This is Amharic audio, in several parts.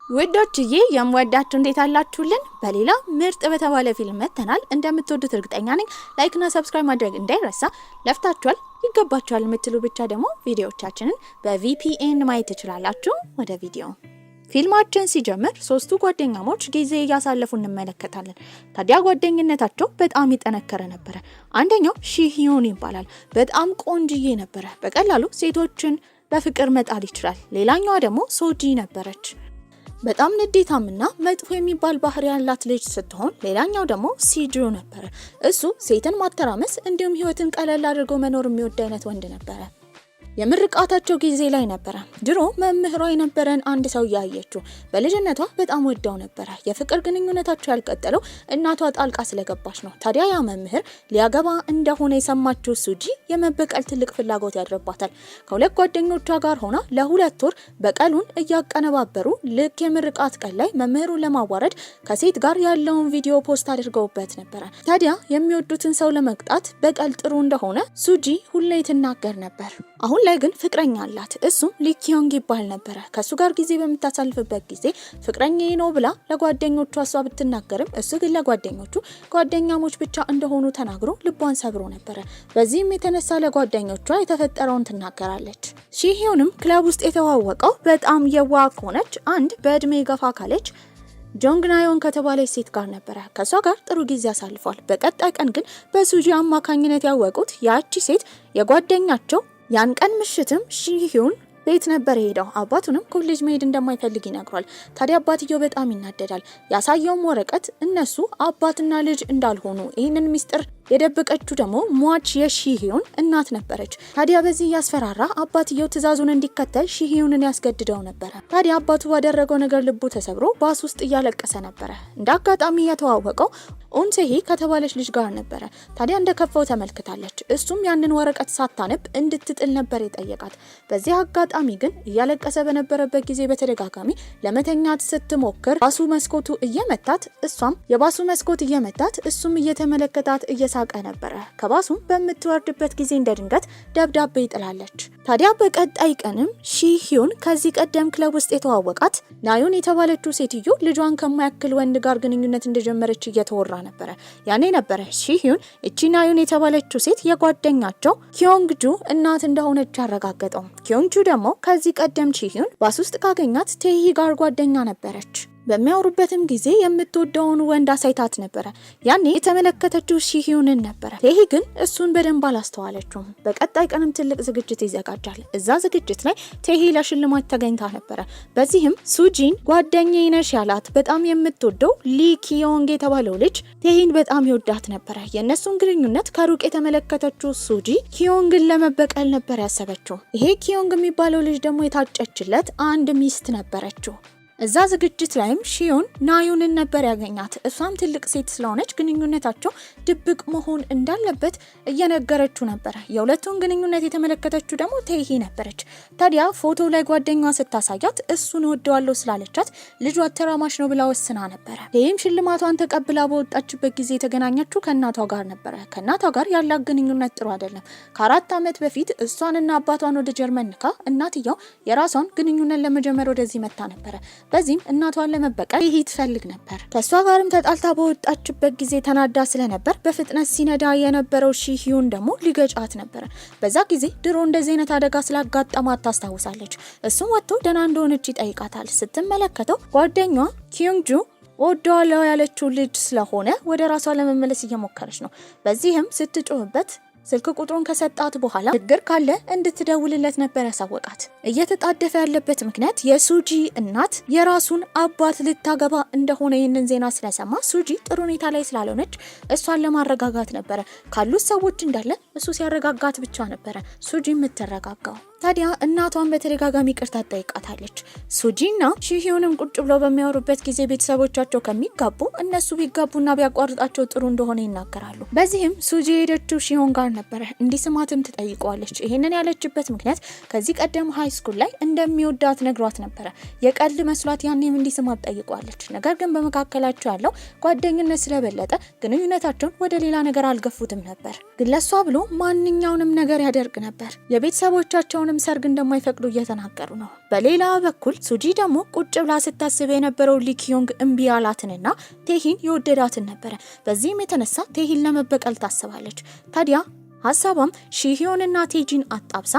ወዳችዬ የምወዳችሁ እንዴት አላችሁልን? በሌላ ምርጥ በተባለ ፊልም መተናል። እንደምትወዱት እርግጠኛ ነኝ። ላይክ እና ሰብስክራይብ ማድረግ እንዳይረሳ። ለፍታችኋል ይገባችኋል የምትሉ ብቻ ደግሞ ቪዲዮዎቻችንን በVPN ማየት ትችላላችሁ። ወደ ቪዲዮ ፊልማችን ሲጀምር ሶስቱ ጓደኛሞች ጊዜ እያሳለፉ እንመለከታለን። ታዲያ ጓደኝነታቸው በጣም ይጠነከረ ነበር። አንደኛው ሺሂዮን ይባላል። በጣም ቆንጅዬ ነበር። በቀላሉ ሴቶችን በፍቅር መጣል ይችላል። ሌላኛዋ ደግሞ ሶጂ ነበረች። በጣም ንዴታምና መጥፎ የሚባል ባህሪ ያላት ልጅ ስትሆን ሌላኛው ደግሞ ሲድሩ ነበር። እሱ ሴትን ማተራመስ እንዲሁም ህይወትን ቀለል አድርጎ መኖር የሚወድ አይነት ወንድ ነበር። የምርቃታቸው ጊዜ ላይ ነበር። ድሮ መምህሯ የነበረን አንድ ሰው ያየችው በልጅነቷ በጣም ወዳው ነበር። የፍቅር ግንኙነታቸው ያልቀጠለው እናቷ ጣልቃ ስለገባች ነው። ታዲያ ያ መምህር ሊያገባ እንደሆነ የሰማችው ሱጂ የመበቀል ትልቅ ፍላጎት ያድርባታል። ከሁለት ጓደኞቿ ጋር ሆና ለ2 ወር በቀሉን እያቀነባበሩ ልክ የምርቃት ቀን ላይ መምህሩን ለማዋረድ ከሴት ጋር ያለውን ቪዲዮ ፖስት አድርገውበት ነበር። ታዲያ የሚወዱትን ሰው ለመቅጣት በቀል ጥሩ እንደሆነ ሱጂ ሁሌ ትናገር ነበር። አሁን ላይ ግን ፍቅረኛ አላት። እሱም ሊኪዮንግ ይባል ነበር። ከሱ ጋር ጊዜ በምታሳልፍበት ጊዜ ፍቅረኛዬ ነው ብላ ለጓደኞቿ እሷ ብትናገርም እሱ ግን ለጓደኞቹ ጓደኛሞች ብቻ እንደሆኑ ተናግሮ ልቧን ሰብሮ ነበር። በዚህም የተነሳ ለጓደኞቿ የተፈጠረውን ትናገራለች። ሺሂዮንም ክለብ ውስጥ የተዋወቀው በጣም የዋህ ሆነች አንድ በእድሜ ገፋ ካለች ጆንግናዮን ከተባለች ሴት ጋር ነበር። ከሷ ጋር ጥሩ ጊዜ አሳልፏል። በቀጣይ ቀን ግን በሱጂ አማካኝነት ያወቁት ያቺ ሴት የጓደኛቸው ያን ቀን ምሽትም ሺሂዮን ቤት ነበር ሄደው አባቱንም ኮሌጅ መሄድ እንደማይፈልግ ይነግሯል። ታዲያ አባትየው በጣም ይናደዳል። ያሳየውም ወረቀት እነሱ አባትና ልጅ እንዳልሆኑ ይህንን ሚስጥር የደበቀችው ደግሞ ሟች የሺሂዮን እናት ነበረች። ታዲያ በዚህ ያስፈራራ አባትየው ትዕዛዙን እንዲከተል ሺሂዮንን ያስገድደው ነበር። ታዲያ አባቱ ባደረገው ነገር ልቡ ተሰብሮ ባስ ውስጥ እያለቀሰ ነበር። እንደ አጋጣሚ የተዋወቀው ኦንሴሂ ከተባለች ልጅ ጋር ነበር። ታዲያ እንደከፋው ተመልክታለች። እሱም ያንን ወረቀት ሳታነብ እንድትጥል ነበር የጠየቃት። በዚህ አጋጣሚ ግን እያለቀሰ በነበረበት ጊዜ በተደጋጋሚ ለመተኛት ስትሞክር ባሱ መስኮቱ እየመታት እሷም የባሱ መስኮት እየመታት እሱም እየተመለከታት እየሳቀ ነበር። ከባሱም በምትወርድበት ጊዜ እንደድንገት ደብዳቤ ይጥላለች። ታዲያ በቀጣይ ቀንም ሺሂዮን ከዚህ ቀደም ክለብ ውስጥ የተዋወቃት ናዩን የተባለችው ሴትዮ ልጇን ከማያክል ወንድ ጋር ግንኙነት እንደጀመረች እየተወራ ነበር። ያኔ ነበር ሺሂዮን እቺ ናዩን የተባለችው ሴት የጓደኛቸው ኪዮንግጁ እናት እንደሆነች ያረጋገጠው። ኪዮንግጁ ደግሞ ከዚህ ቀደም ሺሂዮን ባስ ውስጥ ካገኛት ቴሂ ጋር ጓደኛ ነበረች። በሚያወሩበትም ጊዜ የምትወደውን ወንድ አሳይታት ነበር። ያኔ የተመለከተችው ሺሂዮንን ነበር። ቴሂ ግን እሱን በደንብ አላስተዋለችውም። በቀጣይ ቀንም ትልቅ ዝግጅት ይዘጋጃል። እዛ ዝግጅት ላይ ቴሂ ለሽልማት ተገኝታ ነበር። በዚህም ሱጂን ጓደኛዬ ነሽ ያላት በጣም የምትወደው ሊኪዮንግ የተባለው ልጅ ቴሂን በጣም ይወዳት ነበር። የእነሱን ግንኙነት ከሩቅ የተመለከተችው ሱጂ ኪዮንግን ለመበቀል ነበር ያሰበችው። ይሄ ኪዮንግ የሚባለው ልጅ ደግሞ የታጨችለት አንድ ሚስት ነበረችው። እዛ ዝግጅት ላይም ሺዮን ናዩንን ነበር ያገኛት። እሷም ትልቅ ሴት ስለሆነች ግንኙነታቸው ድብቅ መሆን እንዳለበት እየነገረችው ነበር። የሁለቱን ግንኙነት የተመለከተችው ደግሞ ቴሂ ነበረች። ታዲያ ፎቶ ላይ ጓደኛዋ ስታሳያት እሱን ወደዋለሁ ስላለቻት ልጇ ተራማሽ ነው ብላ ወስና ነበር። ይህም ሽልማቷን ተቀብላ በወጣችበት ጊዜ የተገናኘችው ከእናቷ ጋር ነበር። ከእናቷ ጋር ያላት ግንኙነት ጥሩ አይደለም። ከ4 ዓመት በፊት እሷንና አባቷን ወደ ጀርመን ልካ እናትየው የራሷን ግንኙነት ለመጀመር ወደዚህ መታ ነበር። በዚህም እናቷን ለመበቀል ይሄ ትፈልግ ነበር። ከሷ ጋርም ተጣልታ በወጣችበት ጊዜ ተናዳ ስለነበር በፍጥነት ሲነዳ የነበረው ሺሂዮን ደግሞ ሊገጫት ነበር። በዛ ጊዜ ድሮ እንደዚህ አይነት አደጋ ስላጋጠማት ታስታውሳለች። እሱም ወጥቶ ደህና እንደሆነች ይጠይቃታል። ስትመለከተው ጓደኛዋ ኪዮንግጁ ወደዋለሁ ያለችው ልጅ ስለሆነ ወደ ራሷ ለመመለስ እየሞከረች ነው። በዚህም ስትጮህበት ስልክ ቁጥሩን ከሰጣት በኋላ ችግር ካለ እንድትደውልለት ነበር ያሳወቃት። እየተጣደፈ ያለበት ምክንያት የሱጂ እናት የራሱን አባት ልታገባ እንደሆነ ይህንን ዜና ስለሰማ ሱጂ ጥሩ ሁኔታ ላይ ስላልሆነች እሷን ለማረጋጋት ነበረ። ካሉት ሰዎች እንዳለ እሱ ሲያረጋጋት ብቻ ነበረ ሱጂ የምትረጋጋው። ታዲያ እናቷን በተደጋጋሚ ይቅርታ ጠይቃታለች። ሱጂና ሺሂዮንም ቁጭ ብለው በሚያወሩበት ጊዜ ቤተሰቦቻቸው ከሚጋቡ እነሱ ቢጋቡና ቢያቋርጣቸው ጥሩ እንደሆነ ይናገራሉ። በዚህም ሱጂ ሄደችው ሺሂዮን ጋር ነበር። እንዲስማትም ትጠይቀዋለች። ይሄንን ያለችበት ምክንያት ከዚህ ቀደም ሃይ ስኩል ላይ እንደሚወዳት ነግሯት ነበር። የቀልድ መስሏት ያኔም እንዲስማት ጠይቀዋለች። ነገር ግን በመካከላቸው ያለው ጓደኝነት ስለበለጠ ግንኙነታቸውን ወደ ሌላ ነገር አልገፉትም ነበር። ግን ለሷ ብሎ ማንኛውንም ነገር ያደርግ ነበር። የቤተሰቦቻቸውን የቴሂንም ሰርግ እንደማይፈቅዱ እየተናገሩ ነው። በሌላ በኩል ሱጂ ደግሞ ቁጭ ብላ ስታስብ የነበረው ሊኪዮንግ እምቢ ያላትንና ቴሂን የወደዳትን ነበረ። በዚህም የተነሳ ቴሂን ለመበቀል ታስባለች። ታዲያ ሀሳቧም ሺሂዮንና ቴጂን አጣብሳ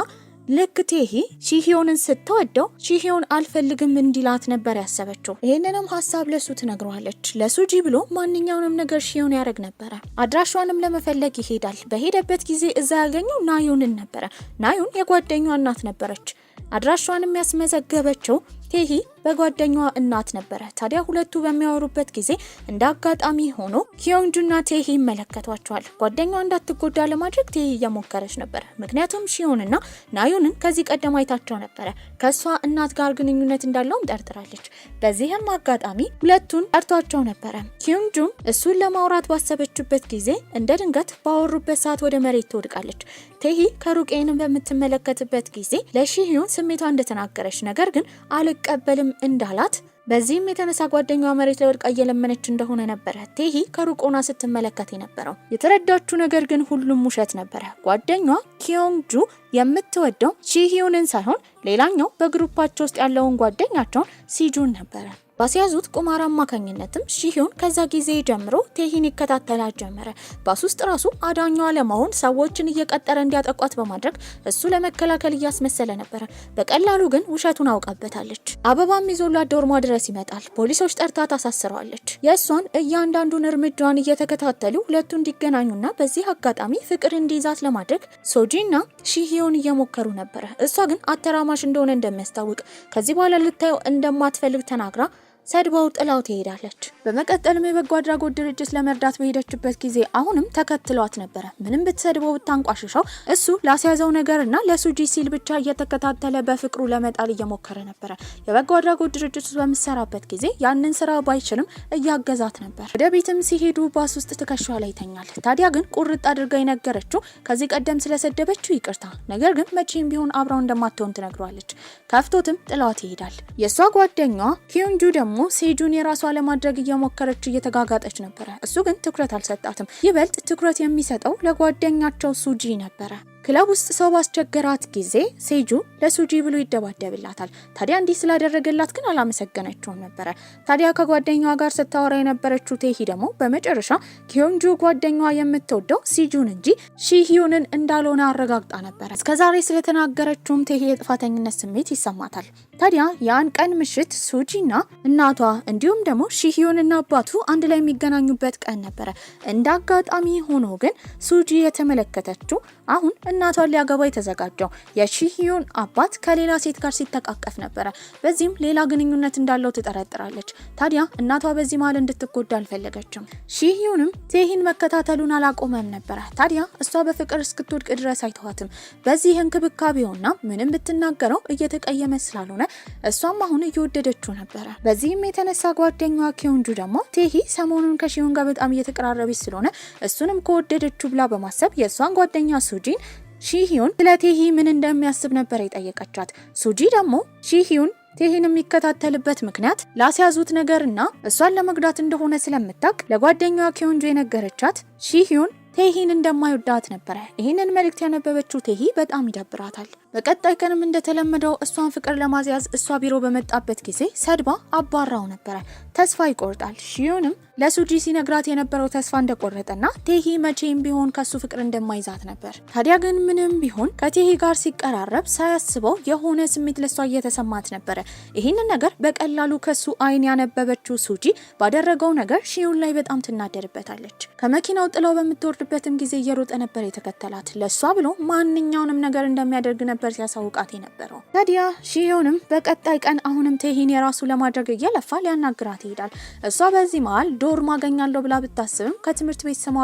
ልክ ቴሂ ሺሂዮንን ስትወደው ሺሂዮን አልፈልግም እንዲላት ነበር ያሰበችው። ይህንንም ሀሳብ ለሱ ትነግረዋለች። ለሱጂ ብሎ ማንኛውንም ነገር ሺሂዮን ያደርግ ነበረ። አድራሿንም ለመፈለግ ይሄዳል። በሄደበት ጊዜ እዛ ያገኘው ናዩንን ነበረ። ናዩን የጓደኛዋ እናት ነበረች። አድራሿንም ያስመዘገበችው ቴሂ በጓደኛዋ እናት ነበረ። ታዲያ ሁለቱ በሚያወሩበት ጊዜ እንደ አጋጣሚ ሆኖ ኪዮንጁና ቴሂ ይመለከቷቸዋል። ጓደኛዋ እንዳትጎዳ ለማድረግ ቴሂ እየሞከረች ነበር። ምክንያቱም ሺዮንና ናዩንን ከዚህ ቀደም አይታቸው ነበረ። ከሷ እናት ጋር ግንኙነት እንዳለውም ጠርጥራለች። በዚህም አጋጣሚ ሁለቱን ጠርቷቸው ነበረ። ኪዮንጁም እሱን ለማውራት ባሰበችበት ጊዜ እንደ ድንገት ባወሩበት ሰዓት ወደ መሬት ትወድቃለች። ቴሂ ከሩቄንም በምትመለከትበት ጊዜ ለሺሂዮን ስሜቷ እንደተናገረች ነገር ግን አልቀበልም እንዳላት በዚህም የተነሳ ጓደኛዋ መሬት ላይ ወድቃ እየለመነች እንደሆነ ነበረ ቴሂ ከሩቆና ስትመለከት የነበረው። የተረዳችው ነገር ግን ሁሉም ውሸት ነበረ። ጓደኛዋ ኪዮንጁ የምትወደው ሺሂዮንን ሳይሆን ሌላኛው በግሩፓቸው ውስጥ ያለውን ጓደኛቸውን ሲጁን ነበረ። ባስያዙት ቁማር አማካኝነትም ሺሂዮን ከዛ ጊዜ ጀምሮ ቴሂን ይከታተላት ጀመረ። ባስ ውስጥ ራሱ አዳኟ ለመሆን ሰዎችን እየቀጠረ እንዲያጠቋት በማድረግ እሱ ለመከላከል እያስመሰለ ነበረ። በቀላሉ ግን ውሸቱን አውቃበታለች። አበባም ይዞላት ዶርሟ ድረስ ይመጣል። ፖሊሶች ጠርታ ታሳስረዋለች። የእሷን እያንዳንዱን እርምጃዋን እየተከታተሉ ሁለቱ እንዲገናኙና በዚህ አጋጣሚ ፍቅር እንዲይዛት ለማድረግ ሶጂና ሺሂዮን እየሞከሩ ነበረ። እሷ ግን አተራማሽ እንደሆነ እንደሚያስታውቅ ከዚህ በኋላ ልታየው እንደማትፈልግ ተናግራ ሰድባው ጥላው ትሄዳለች። በመቀጠልም የበጎ አድራጎት ድርጅት ለመርዳት በሄደችበት ጊዜ አሁንም ተከትሏት ነበረ። ምንም ብትሰድበው ብታንቋሽሻው እሱ ላስያዘው ነገርና ለሱጂ ሲል ብቻ እየተከታተለ በፍቅሩ ለመጣል እየሞከረ ነበረ። የበጎ አድራጎት ድርጅት ውስጥ በምትሰራበት ጊዜ ያንን ስራ ባይችልም እያገዛት ነበር። ወደ ቤትም ሲሄዱ ባስ ውስጥ ትከሻዋ ላይ ይተኛል። ታዲያ ግን ቁርጥ አድርጋ የነገረችው ከዚህ ቀደም ስለሰደበችው ይቅርታ፣ ነገር ግን መቼም ቢሆን አብራው እንደማትሆን ትነግሯለች። ከፍቶትም ጥላዋት ይሄዳል። የእሷ ጓደኛዋ ኪዮንጁ ደግሞ ሴጁን የራሷ ለማድረግ እየሞከረች እየተጋጋጠች ነበረ። እሱ ግን ትኩረት አልሰጣትም። ይበልጥ ትኩረት የሚሰጠው ለጓደኛቸው ሱጂ ነበረ። ክለብ ውስጥ ሰው ባስቸገራት ጊዜ ሴጁ ለሱጂ ብሎ ይደባደብላታል። ታዲያ እንዲህ ስላደረገላት ግን አላመሰገነችውም ነበረ። ታዲያ ከጓደኛዋ ጋር ስታወራ የነበረችው ቴሂ ደግሞ በመጨረሻ ኪዮንጁ ጓደኛዋ የምትወደው ሲጁን እንጂ ሺሂዮንን እንዳልሆነ አረጋግጣ ነበረ። እስከዛሬ ስለተናገረችውም ቴሂ የጥፋተኝነት ስሜት ይሰማታል። ታዲያ ያን ቀን ምሽት ሱጂና እናቷ እንዲሁም ደግሞ ሺሂዮንና አባቱ አንድ ላይ የሚገናኙበት ቀን ነበረ። እንደ አጋጣሚ ሆኖ ግን ሱጂ የተመለከተችው አሁን እናቷን ሊያገባ የተዘጋጀው የሺሂዮን አባት ከሌላ ሴት ጋር ሲተቃቀፍ ነበረ። በዚህም ሌላ ግንኙነት እንዳለው ትጠረጥራለች። ታዲያ እናቷ በዚህ መሀል እንድትጎዳ አልፈለገችም። ሺሂዮንም ቴሂን መከታተሉን አላቆመም ነበረ። ታዲያ እሷ በፍቅር እስክትወድቅ ድረስ አይተዋትም። በዚህ እንክብካቤውና ምንም ብትናገረው እየተቀየመ ስላልሆነ እሷም አሁን እየወደደችው ነበረ። በዚህም የተነሳ ጓደኛዋ ኪዮንጁ ደግሞ ቴሂ ሰሞኑን ከሺሂዮን ጋር በጣም እየተቀራረበች ስለሆነ እሱንም ከወደደችው ብላ በማሰብ የእሷን ጓደኛ ሱጂን ሺሂዮን ስለ ቴሂ ምን እንደሚያስብ ነበር የጠየቀቻት። ሱጂ ደግሞ ሺሂዮን ቴሂን የሚከታተልበት ምክንያት ላስያዙት ነገርና እሷን ለመግዳት እንደሆነ ስለምታውቅ ለጓደኛዋ ኪዮንጁ የነገረቻት ሺሂዮን ቴሂን እንደማይወዳት ነበረ። ይህንን መልእክት ያነበበችው ቴሂ በጣም ይደብራታል። በቀጣይ ቀንም እንደተለመደው እሷን ፍቅር ለማዝያዝ እሷ ቢሮ በመጣበት ጊዜ ሰድባ አባራው ነበረ። ተስፋ ይቆርጣል። ሺዮንም ለሱጂ ሲነግራት የነበረው ተስፋ እንደቆረጠና ቴሂ መቼም ቢሆን ከሱ ፍቅር እንደማይዛት ነበር። ታዲያ ግን ምንም ቢሆን ከቴሂ ጋር ሲቀራረብ ሳያስበው የሆነ ስሜት ለሷ እየተሰማት ነበረ። ይህንን ነገር በቀላሉ ከሱ አይን ያነበበችው ሱጂ ባደረገው ነገር ሺዮን ላይ በጣም ትናደርበታለች። ከመኪናው ጥላው በምትወርድበትም ጊዜ እየሮጠ ነበር የተከተላት። ለሷ ብሎ ማንኛውንም ነገር እንደሚያደርግ ነበር ሲያሳውቃት የነበረው። ታዲያ ሺዮንም በቀጣይ ቀን አሁንም ቴሂን የራሱ ለማድረግ እየለፋ ሊያናግራት ይሄዳል። እሷ በዚህ መሃል ዶርም አገኛለሁ ብላ ብታስብም ከትምህርት ቤት ስሟ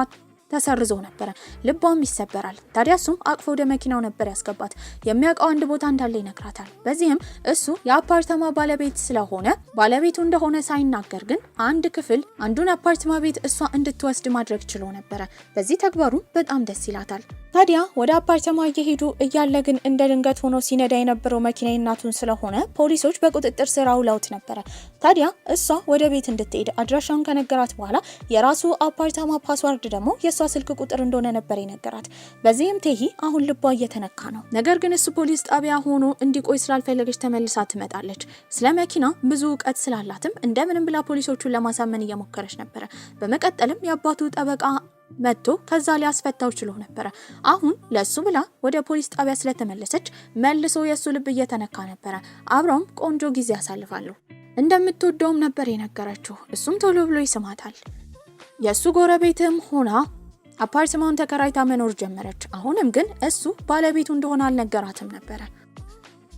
ተሰርዞ ነበረ። ልቧም ይሰበራል። ታዲያ እሱም አቅፎ ወደ መኪናው ነበር ያስገባት። የሚያውቀው አንድ ቦታ እንዳለ ይነግራታል። በዚህም እሱ የአፓርተማ ባለቤት ስለሆነ ባለቤቱ እንደሆነ ሳይናገር ግን አንድ ክፍል አንዱን አፓርተማ ቤት እሷ እንድትወስድ ማድረግ ችሎ ነበረ። በዚህ ተግባሩ በጣም ደስ ይላታል። ታዲያ ወደ አፓርታማ እየሄዱ እያለ ግን እንደ ድንገት ሆኖ ሲነዳ የነበረው መኪና እናቱን ስለሆነ ፖሊሶች በቁጥጥር ስር አውለውት ነበረ። ታዲያ እሷ ወደ ቤት እንድትሄድ አድራሻውን ከነገራት በኋላ የራሱ አፓርታማ ፓስዋርድ ደግሞ የእሷ ስልክ ቁጥር እንደሆነ ነበር የነገራት። በዚህም ቴሂ አሁን ልቧ እየተነካ ነው። ነገር ግን እሱ ፖሊስ ጣቢያ ሆኖ እንዲቆይ ስላልፈለገች ተመልሳ ትመጣለች። ስለ መኪና ብዙ እውቀት ስላላትም እንደምንም ብላ ፖሊሶቹን ለማሳመን እየሞከረች ነበረ። በመቀጠልም የአባቱ ጠበቃ መጥቶ ከዛ ሊያስፈታው ችሎ ነበር። አሁን ለሱ ብላ ወደ ፖሊስ ጣቢያ ስለተመለሰች መልሶ የሱ ልብ እየተነካ ነበር። አብረውም ቆንጆ ጊዜ ያሳልፋሉ። እንደምትወደውም ነበር የነገረችው። እሱም ቶሎ ብሎ ይስማታል። የሱ ጎረቤትም ሆና አፓርትማውን ተከራይታ መኖር ጀመረች። አሁንም ግን እሱ ባለቤቱ እንደሆነ አልነገራትም ነበር።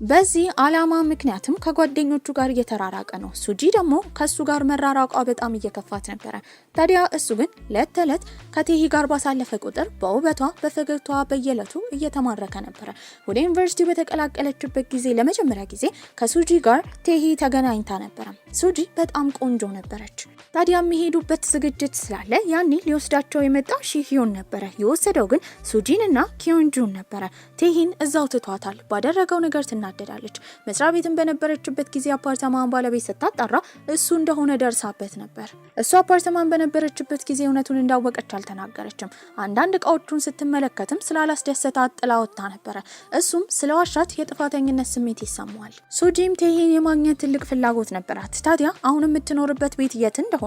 በዚህ አላማ ምክንያትም ከጓደኞቹ ጋር እየተራራቀ ነው። ሱጂ ደግሞ ከሱ ጋር መራራቋ በጣም እየከፋት ነበር። ታዲያ እሱ ግን ለተለት ከቴሂ ጋር ባሳለፈ ቁጥር በውበቷ በፈገግታዋ በየለቱ እየተማረከ ነበር። ወደ ዩኒቨርሲቲ በተቀላቀለችበት ጊዜ ለመጀመሪያ ጊዜ ከሱጂ ጋር ቴሂ ተገናኝታ ነበር። ሱጂ በጣም ቆንጆ ነበረች። ታዲያ የሚሄዱበት ዝግጅት ስላለ ያኔ ሊወስዳቸው የመጣ ሺሂዮን ነበረ። የወሰደው ግን ሱጂንና ኪዮንጁን ነበረ። ቴሂን እዛው ትቷታል። ባደረገው ነገር ትናደዳለች። መስሪያ ቤትን በነበረችበት ጊዜ አፓርታማን ባለቤት ስታጣራ እሱ እንደሆነ ደርሳበት ነበር። እሱ አፓርታማን በነበረችበት ጊዜ እውነቱን እንዳወቀች አልተናገረችም። አንዳንድ እቃዎቹን ስትመለከትም ስላላስደሰታት ጥላ ወጣ ነበረ። እሱም ስለዋሻት የጥፋተኝነት ስሜት ይሰማዋል። ሱጂም ቴሂን የማግኘት ትልቅ ፍላጎት ነበራት። ታዲያ አሁን የምትኖርበት ቤት የት እንደሆነ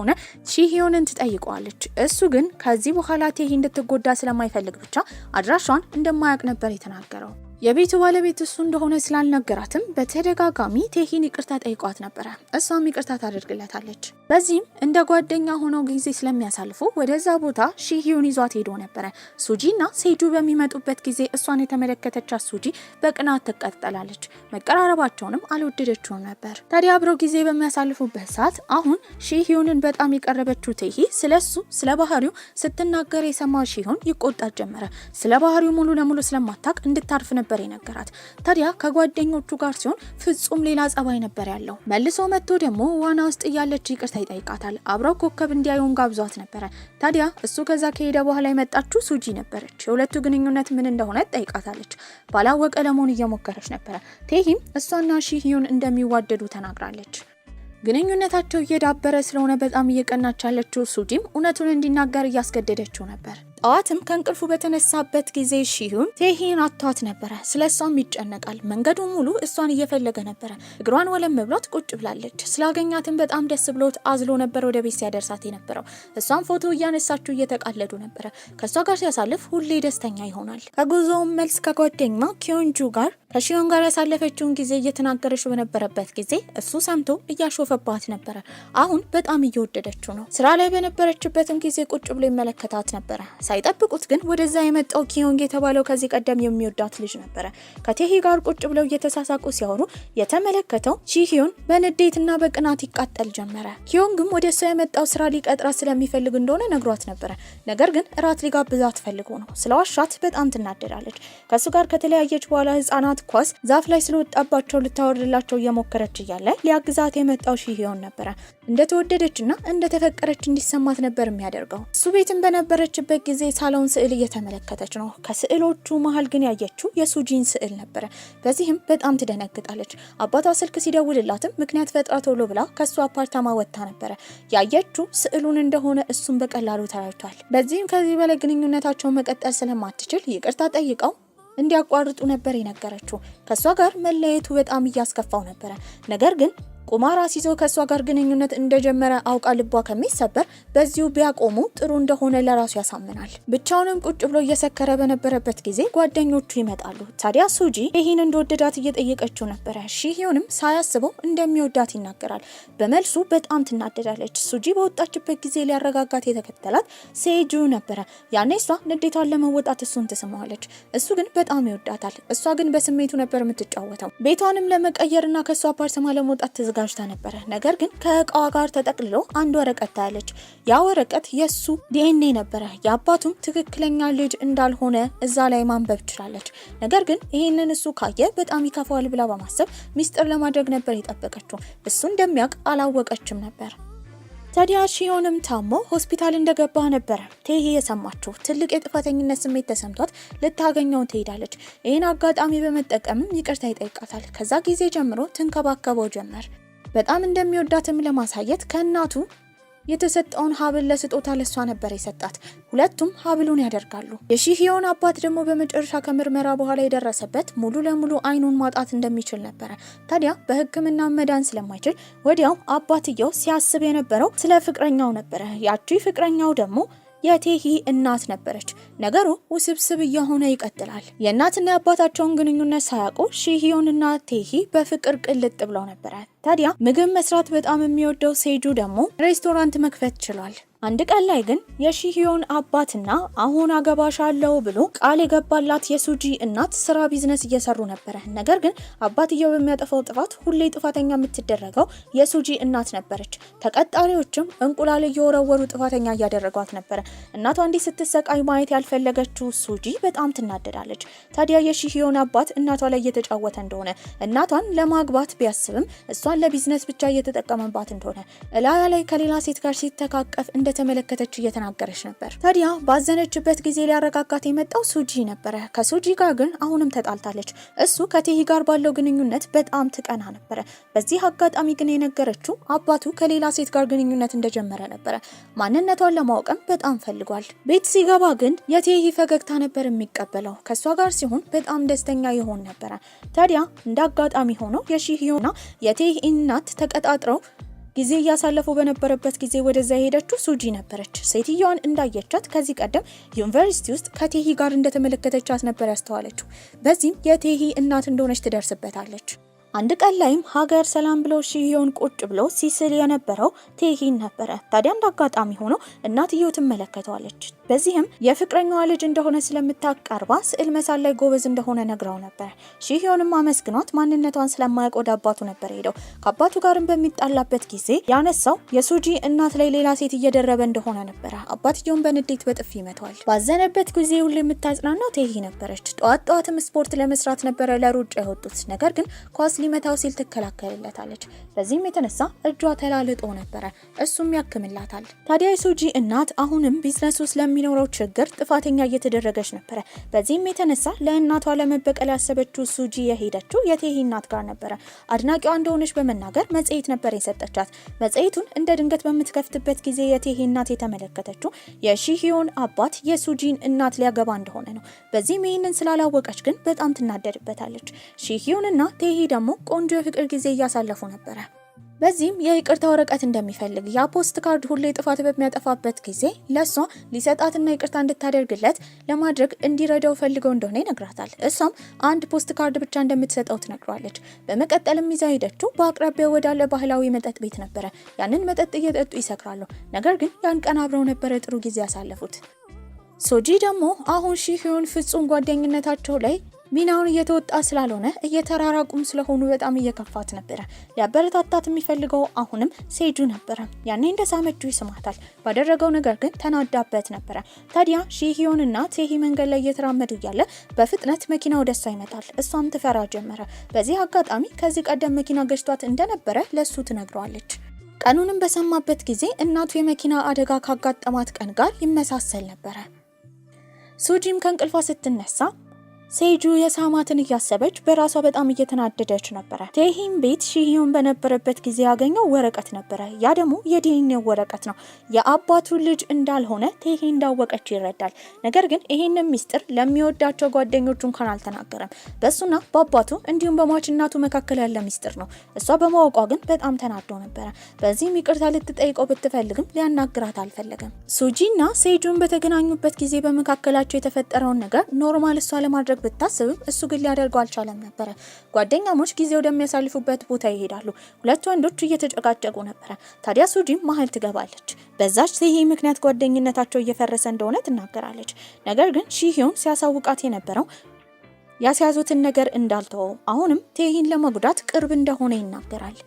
ሺሂዮንን ትጠይቀዋለች። እሱ ግን ከዚህ በኋላ ቴሂ እንድትጎዳ ስለማይፈልግ ብቻ አድራሿን እንደማያውቅ ነበር የተናገረው። የቤቱ ባለቤት እሱ እንደሆነ ስላልነገራትም በተደጋጋሚ ቴሂን ይቅርታ ጠይቋት ነበረ። እሷም ይቅርታ ታደርግለታለች። በዚህም እንደ ጓደኛ ሆነው ጊዜ ስለሚያሳልፉ ወደዛ ቦታ ሺሂዮን ይዟት ሄዶ ነበረ። ሱጂና ሴጁ በሚመጡበት ጊዜ እሷን የተመለከተቻት ሱጂ በቅናት ትቀጠላለች። መቀራረባቸውንም አልወደደችውም ነበር። ታዲያ አብረው ጊዜ በሚያሳልፉበት ሰዓት አሁን ሺሂዮንን በጣም የቀረበችው ቴሂ ስለሱ ስለ ባህሪው ስትናገር የሰማው ሺሂዮን ይቆጣት ጀመረ። ስለ ባህሪው ሙሉ ለሙሉ ስለማታቅ እንድታርፍ ነበር የነገራት። ታዲያ ከጓደኞቹ ጋር ሲሆን ፍጹም ሌላ ጸባይ ነበር ያለው። መልሶ መጥቶ ደግሞ ዋና ውስጥ እያለች ይቅርታ ይጠይቃታል። አብረው ኮከብ እንዲያዩን ጋብዟት ነበረ። ታዲያ እሱ ከዛ ከሄደ በኋላ የመጣችው ሱጂ ነበረች። የሁለቱ ግንኙነት ምን እንደሆነ ጠይቃታለች። ባላወቀ ለመሆን እየሞከረች ነበረ። ቴሂም እሷና ሺሂዮን እንደሚዋደዱ ተናግራለች። ግንኙነታቸው እየዳበረ ስለሆነ በጣም እየቀናች ያለችው ሱጂም እውነቱን እንዲናገር እያስገደደችው ነበር። ጠዋትም ከእንቅልፉ በተነሳበት ጊዜ ሺሂዮን ቴሂን አቷት ነበረ። ስለሷም ይጨነቃል። መንገዱን ሙሉ እሷን እየፈለገ ነበረ። እግሯን ወለም ብሏት ቁጭ ብላለች። ስላገኛትም በጣም ደስ ብሎት አዝሎ ነበር ወደ ቤት ሲያደርሳት የነበረው። እሷም ፎቶ እያነሳችው እየተቃለዱ ነበረ። ከሷ ጋር ሲያሳልፍ ሁሌ ደስተኛ ይሆናል። ከጉዞውም መልስ ከጓደኛ ኪዮንጁ ጋር ከሺዮን ጋር ያሳለፈችውን ጊዜ እየተናገረች በነበረበት ጊዜ እሱ ሰምቶ እያሾፈባት ነበረ። አሁን በጣም እየወደደችው ነው። ስራ ላይ በነበረችበትም ጊዜ ቁጭ ብሎ ይመለከታት ነበረ። ሳይጠብቁት ግን ወደዛ የመጣው ኪዮንግ የተባለው ከዚህ ቀደም የሚወዳት ልጅ ነበረ። ከቴሂ ጋር ቁጭ ብለው እየተሳሳቁ ሲያወሩ የተመለከተው ሺሂዮን በንዴትና በቅናት ይቃጠል ጀመረ። ኪዮንግም ወደ እሷ የመጣው ስራ ሊቀጥራት ስለሚፈልግ እንደሆነ ነግሯት ነበረ። ነገር ግን እራት ሊጋብዛት ፈልጎ ነው። ስለዋሻት በጣም ትናደዳለች። ከሱ ጋር ከተለያየች በኋላ ህፃናት ኳስ ዛፍ ላይ ስለወጣባቸው ልታወርድላቸው እየሞከረች እያለ ሊያግዛት የመጣው ሺሂዮን ነበረ። እንደተወደደችና እንደተፈቀረች እንዲሰማት ነበር የሚያደርገው። እሱ ቤትም በነበረችበት ጊዜ ሳሎን ስዕል እየተመለከተች ነው። ከስዕሎቹ መሃል ግን ያየችው የሱጂን ስዕል ነበረ። በዚህም በጣም ትደነግጣለች። አባቷ ስልክ ሲደውልላትም ምክንያት ፈጥራ ቶሎ ብላ ከሱ አፓርታማ ወጥታ ነበረ። ያየችው ስዕሉን እንደሆነ እሱም በቀላሉ ተረድቷል። በዚህም ከዚህ በላይ ግንኙነታቸውን መቀጠል ስለማትችል ይቅርታ ጠይቀው እንዲያቋርጡ ነበር የነገረችው። ከሷ ጋር መለየቱ በጣም እያስከፋው ነበረ። ነገር ግን ቁማር አስይዞ ከሷ ጋር ግንኙነት እንደጀመረ አውቃ ልቧ ከሚሰበር በዚሁ ቢያቆሙ ጥሩ እንደሆነ ለራሱ ያሳምናል። ብቻውንም ቁጭ ብሎ እየሰከረ በነበረበት ጊዜ ጓደኞቹ ይመጣሉ። ታዲያ ሱጂ ይህን እንደወደዳት እየጠየቀችው ነበረ። ሺሂዮንም ሳያስበው እንደሚወዳት ይናገራል። በመልሱ በጣም ትናደዳለች። ሱጂ በወጣችበት ጊዜ ሊያረጋጋት የተከተላት ሴጁ ነበረ። ያኔ እሷ ንዴቷን ለመወጣት እሱን ትስመዋለች። እሱ ግን በጣም ይወዳታል። እሷ ግን በስሜቱ ነበር የምትጫወተው። ቤቷንም ለመቀየርና ከሷ አፓርታማ ለመውጣት ጋጅታ ነበረ። ነገር ግን ከእቃዋ ጋር ተጠቅልሎ አንድ ወረቀት ታያለች። ያ ወረቀት የሱ ዲኤንኤ ነበረ። የአባቱም ትክክለኛ ልጅ እንዳልሆነ እዛ ላይ ማንበብ ትችላለች። ነገር ግን ይህንን እሱ ካየ በጣም ይከፋዋል ብላ በማሰብ ሚስጥር ለማድረግ ነበር የጠበቀችው። እሱ እንደሚያውቅ አላወቀችም ነበር። ታዲያ ሺዮንም ታሞ ሆስፒታል እንደገባ ነበር ቴሂ የሰማችው። ትልቅ የጥፋተኝነት ስሜት ተሰምቷት ልታገኘው ትሄዳለች። ይህን አጋጣሚ በመጠቀምም ይቅርታ ይጠይቃታል። ከዛ ጊዜ ጀምሮ ትንከባከበው ጀመር። በጣም እንደሚወዳትም ለማሳየት ከእናቱ የተሰጠውን ሀብል ለስጦታ ለሷ ነበር የሰጣት። ሁለቱም ሀብሉን ያደርጋሉ። የሺሂዮን አባት ደግሞ በመጨረሻ ከምርመራ በኋላ የደረሰበት ሙሉ ለሙሉ አይኑን ማጣት እንደሚችል ነበር። ታዲያ በሕክምና መዳን ስለማይችል ወዲያው አባትየው ሲያስብ የነበረው ስለ ፍቅረኛው ነበር። ያቺ ፍቅረኛው ደግሞ የቴሂ እናት ነበረች። ነገሩ ውስብስብ እየሆነ ይቀጥላል። የእናትና የአባታቸውን ግንኙነት ሳያውቁ ሺሂዮንና ቴሂ በፍቅር ቅልጥ ብለው ነበር። ታዲያ ምግብ መስራት በጣም የሚወደው ሴጁ ደግሞ ሬስቶራንት መክፈት ችሏል። አንድ ቀን ላይ ግን የሺሂዮን አባትና አሁን አገባሻለሁ ብሎ ቃል የገባላት የሱጂ እናት ስራ ቢዝነስ እየሰሩ ነበር። ነገር ግን አባትየው በሚያጠፋው ጥፋት ሁሌ ጥፋተኛ የምትደረገው የሱጂ እናት ነበረች። ተቀጣሪዎችም እንቁላል እየወረወሩ ጥፋተኛ እያደረጓት ነበር። እናቷ እንዲህ ስትሰቃይ ማየት ያልፈለገችው ሱጂ በጣም ትናደዳለች። ታዲያ የሺሂዮን አባት እናቷ ላይ እየተጫወተ እንደሆነ እናቷን ለማግባት ቢያስብም እሷን ለቢዝነስ ብቻ እየተጠቀመባት እንደሆነ እላያ ላይ ከሌላ ሴት ጋር ሲተካቀፍ እንደተመለከተች እየተናገረች ነበር። ታዲያ ባዘነችበት ጊዜ ሊያረጋጋት የመጣው ሱጂ ነበረ። ከሱጂ ጋር ግን አሁንም ተጣልታለች። እሱ ከቴሂ ጋር ባለው ግንኙነት በጣም ትቀና ነበረ። በዚህ አጋጣሚ ግን የነገረችው አባቱ ከሌላ ሴት ጋር ግንኙነት እንደጀመረ ነበረ። ማንነቷን ለማወቅም በጣም ፈልጓል። ቤት ሲገባ ግን የቴሂ ፈገግታ ነበር የሚቀበለው። ከሷ ጋር ሲሆን በጣም ደስተኛ ይሆን ነበረ። ታዲያ እንደ አጋጣሚ ሆኖ የሺሂዮንና የቴሂ እናት ተቀጣጥረው ጊዜ እያሳለፉ በነበረበት ጊዜ ወደዛ የሄደችው ሱጂ ነበረች። ሴትዮዋን እንዳየቻት ከዚህ ቀደም ዩኒቨርሲቲ ውስጥ ከቴሂ ጋር እንደተመለከተቻት ነበር ያስተዋለችው። በዚህም የቴሂ እናት እንደሆነች ትደርስበታለች። አንድ ቀን ላይም ሀገር ሰላም ብሎ ሺሂዮን ቁጭ ብሎ ሲስል የነበረው ቴሂን ነበረ። ታዲያ እንደ አጋጣሚ ሆኖ እናትየው ትመለከተዋለች። በዚህም የፍቅረኛዋ ልጅ እንደሆነ ስለምታቀርባ ስዕል መሳል ላይ ጎበዝ እንደሆነ ነግራው ነበር። ሺሂዮንም አመስግኗት ማንነቷን ስለማያውቅ ወደ አባቱ ነበር ሄደው። ከአባቱ ጋርም በሚጣላበት ጊዜ ያነሳው የሱጂ እናት ላይ ሌላ ሴት እየደረበ እንደሆነ ነበረ። አባትየውን በንዴት በጥፊ ይመታዋል። ባዘነበት ጊዜ ሁሉ የምታጽናናው ቴሂ ነበረች። ጠዋትም ስፖርት ለመስራት ነበረ ለሩጫ የወጡት። ነገር ግን ኳስ ሊመታው ሲል ትከላከልለታለች። በዚህም የተነሳ እጇ ተላልጦ ነበረ። እሱም ያክምላታል። ታዲያ የሱጂ እናት አሁንም ቢዝነሱ ስለሚኖረው ችግር ጥፋተኛ እየተደረገች ነበረ። በዚህም የተነሳ ለእናቷ ለመበቀል ያሰበችው ሱጂ የሄደችው የቴሂ እናት ጋር ነበረ። አድናቂዋ እንደሆነች በመናገር መጽሔት ነበር የሰጠቻት። መጽሔቱን እንደ ድንገት በምትከፍትበት ጊዜ የቴሂ እናት የተመለከተችው የሺሂዮን አባት የሱጂን እናት ሊያገባ እንደሆነ ነው። በዚህም ይህንን ስላላወቀች ግን በጣም ትናደድበታለች። ሺሂዮንና ቴሂ ደግሞ ቆንጆ የፍቅር ጊዜ እያሳለፉ ነበረ። በዚህም የይቅርታ ወረቀት እንደሚፈልግ ያ ፖስት ካርድ ሁሌ ጥፋት በሚያጠፋበት ጊዜ ለሷ ሊሰጣትና ይቅርታ እንድታደርግለት ለማድረግ እንዲረዳው ፈልገው እንደሆነ ይነግራታል። እሷም አንድ ፖስት ካርድ ብቻ እንደምትሰጠው ትነግሯለች። በመቀጠልም ይዛ ሄደችው በአቅራቢያው ወዳለ ባህላዊ መጠጥ ቤት ነበረ። ያንን መጠጥ እየጠጡ ይሰክራሉ። ነገር ግን ያን ቀን አብረው ነበረ ጥሩ ጊዜ ያሳለፉት። ሱጂ ደግሞ አሁን ሺሂዮን ፍጹም ጓደኝነታቸው ላይ ሚናውን እየተወጣ ስላልሆነ እየተራራቁም ስለሆኑ በጣም እየከፋት ነበረ። ሊያበረታታት የሚፈልገው አሁንም ሴጁ ነበረ። ያኔ እንደሳመችው ይስማታል። ባደረገው ነገር ግን ተናዳበት ነበረ። ታዲያ ሺሂዮንና ቴሂ መንገድ ላይ እየተራመዱ እያለ በፍጥነት መኪና ወደሷ ይመጣል። እሷም ትፈራ ጀመረ። በዚህ አጋጣሚ ከዚህ ቀደም መኪና ገጭቷት እንደነበረ ለሱ ትነግረዋለች። ቀኑንም በሰማበት ጊዜ እናቱ የመኪና አደጋ ካጋጠማት ቀን ጋር ይመሳሰል ነበረ። ሱጂም ከእንቅልፏ ስትነሳ ሴጁ የሳማትን እያሰበች በራሷ በጣም እየተናደደች ነበረ። ቴሂም ቤት ሺሂዮን በነበረበት ጊዜ ያገኘው ወረቀት ነበረ። ያ ደግሞ የዲኤንኤ ወረቀት ነው። የአባቱ ልጅ እንዳልሆነ ቴሂ እንዳወቀች ይረዳል። ነገር ግን ይሄንን ሚስጥር ለሚወዳቸው ጓደኞቹ እንኳን አልተናገረም። በሱና በአባቱ እንዲሁም በሟች እናቱ መካከል ያለ ሚስጥር ነው። እሷ በማወቋ ግን በጣም ተናዶ ነበረ። በዚህም ይቅርታ ልትጠይቀው ብትፈልግም ሊያናግራት አልፈለገም። ሱጂና ሴጁን በተገናኙበት ጊዜ በመካከላቸው የተፈጠረውን ነገር ኖርማል እሷ ለማድረግ ብታስብም እሱ ግን ሊያደርገው አልቻለም ነበረ። ጓደኛሞች ጊዜ ወደሚያሳልፉበት ቦታ ይሄዳሉ። ሁለት ወንዶች እየተጨቃጨቁ ነበረ። ታዲያ ሱጂም መሀል ትገባለች። በዛች ቴሂ ምክንያት ጓደኝነታቸው እየፈረሰ እንደሆነ ትናገራለች። ነገር ግን ሺሂዮን ሲያሳውቃት የነበረው ያስያዙትን ነገር እንዳልተወው አሁንም ቴሂን ለመጉዳት ቅርብ እንደሆነ ይናገራል።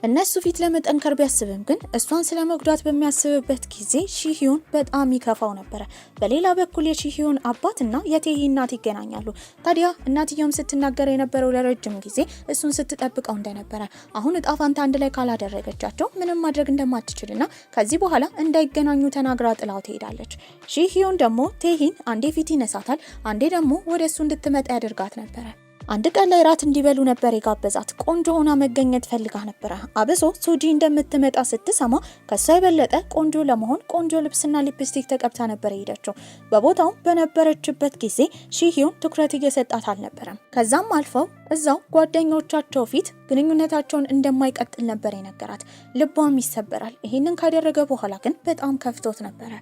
እነሱ ፊት ለመጠንከር ቢያስብም ግን እሷን ስለመጉዳት በሚያስብበት ጊዜ ሺሂዮን በጣም ይከፋው ነበር። በሌላ በኩል የሺሂዮን አባትና የቴሂ እናት ይገናኛሉ። ታዲያ እናትየውም ስትናገር የነበረው ለረጅም ጊዜ እሱን ስትጠብቀው እንደነበረ አሁን እጣ ፋንታ አንድ ላይ ካላደረገቻቸው ምንም ማድረግ እንደማትችልና ከዚህ በኋላ እንዳይገናኙ ተናግራ ጥላው ትሄዳለች። ሺሂዮን ደግሞ ቴሂን አንዴ ፊት ይነሳታል፣ አንዴ ደግሞ ወደሱ እንድትመጣ ያደርጋት ነበር። አንድ ቀን ላይ ራት እንዲበሉ ነበር የጋበዛት። ቆንጆ ሆና መገኘት ፈልጋ ነበር። አብሶ ሱጂ እንደምትመጣ ስትሰማ ከሷ የበለጠ ቆንጆ ለመሆን ቆንጆ ልብስና ሊፕስቲክ ተቀብታ ነበር የሄደችው። በቦታው በነበረችበት ጊዜ ሺሂዮን ትኩረት እየሰጣት አልነበረም። ከዛም አልፈው እዛው ጓደኞቻቸው ፊት ግንኙነታቸውን እንደማይቀጥል ነበር የነገራት። ልቧም ይሰበራል። ይሄንን ካደረገ በኋላ ግን በጣም ከፍቶት ነበር።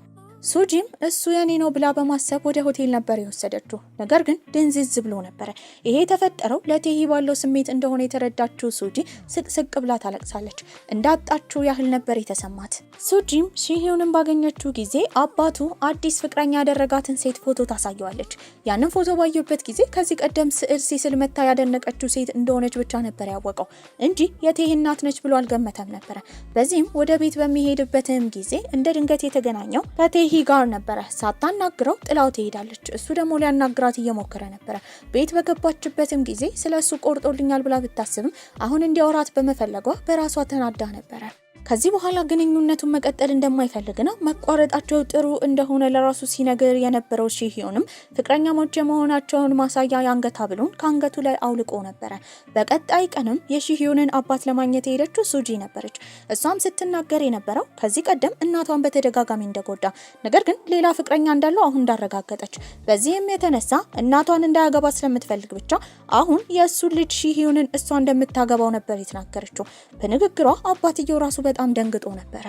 ሱጂም እሱ የኔ ነው ብላ በማሰብ ወደ ሆቴል ነበር የወሰደችው። ነገር ግን ድንዝዝ ብሎ ነበር። ይሄ የተፈጠረው ለቴሂ ባለው ስሜት እንደሆነ የተረዳችው ሱጂ ስቅስቅ ብላ ታለቅሳለች። እንዳጣችው ያህል ነበር የተሰማት። ሱጂም ሺሂዮንን ባገኘችው ጊዜ አባቱ አዲስ ፍቅረኛ ያደረጋትን ሴት ፎቶ ታሳየዋለች። ያንን ፎቶ ባየበት ጊዜ ከዚህ ቀደም ስዕል ሲስል መታ ያደነቀችው ሴት እንደሆነች ብቻ ነበር ያወቀው እንጂ የቴሂ እናት ነች ብሎ አልገመተም ነበር። በዚህም ወደ ቤት በሚሄድበትም ጊዜ እንደ ድንገት የተገናኘው ከቴሂ ጋር ነበረ። ሳታናግረው ጥላው ትሄዳለች። እሱ ደግሞ ሊያናግራት እየሞከረ ነበረ። ቤት በገባችበትም ጊዜ ስለሱ ቆርጦልኛል ብላ ብታስብም አሁን እንዲያወራት በመፈለጓ በራሷ ተናዳ ነበረ። ከዚህ በኋላ ግንኙነቱን መቀጠል እንደማይፈልግና መቋረጣቸው ጥሩ እንደሆነ ለራሱ ሲነገር የነበረው ሺሂዮንም ፍቅረኛሞች የመሆናቸውን ማሳያ የአንገት ሐብሉን ከአንገቱ ላይ አውልቆ ነበረ። በቀጣይ ቀንም የሺሂዮንን አባት ለማግኘት የሄደችው ሱጂ ነበረች። እሷም ስትናገር የነበረው ከዚህ ቀደም እናቷን በተደጋጋሚ እንደጎዳ፣ ነገር ግን ሌላ ፍቅረኛ እንዳለው አሁን እንዳረጋገጠች፣ በዚህም የተነሳ እናቷን እንዳያገባ ስለምትፈልግ ብቻ አሁን የእሱ ልጅ ሺሂዮንን እሷ እንደምታገባው ነበር የተናገረችው። በንግግሯ አባትየው ራሱ በጣም ደንግጦ ነበር።